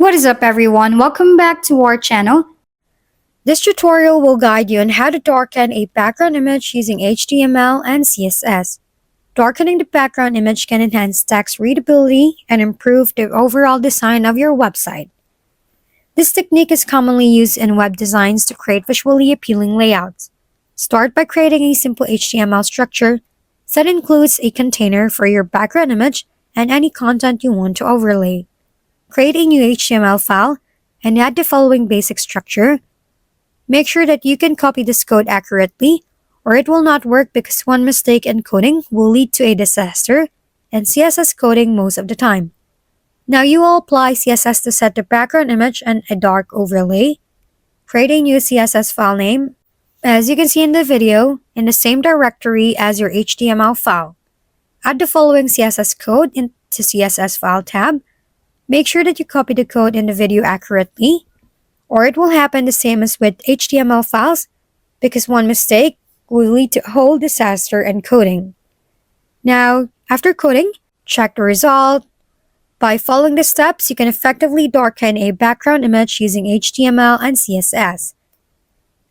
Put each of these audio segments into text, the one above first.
What is up everyone? Welcome back to our channel. This tutorial will guide you on how to darken a background image using HTML and CSS. Darkening the background image can enhance text readability and improve the overall design of your website. This technique is commonly used in web designs to create visually appealing layouts. Start by creating a simple HTML structure that includes a container for your background image and any content you want to overlay. Create a new HTML file and add the following basic structure. Make sure that you can copy this code accurately, or it will not work because one mistake in coding will lead to a disaster, and CSS coding most of the time. Now you will apply CSS to set the background image and a dark overlay. Create a new CSS file name, as you can see in the video, in the same directory as your HTML file. Add the following CSS code into CSS file tab. Make sure that you copy the code in the video accurately, or it will happen the same as with HTML files because one mistake will lead to a whole disaster in coding. Now, after coding, check the result. By following the steps, you can effectively darken a background image using HTML and CSS.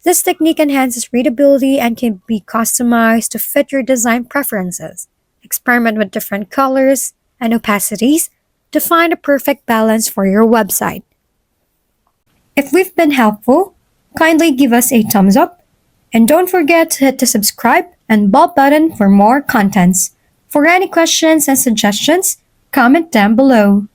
This technique enhances readability and can be customized to fit your design preferences. Experiment with different colors and opacities to find a perfect balance for your website. If we've been helpful, kindly give us a thumbs up and don't forget to hit the subscribe and bell button for more contents. For any questions and suggestions, comment down below.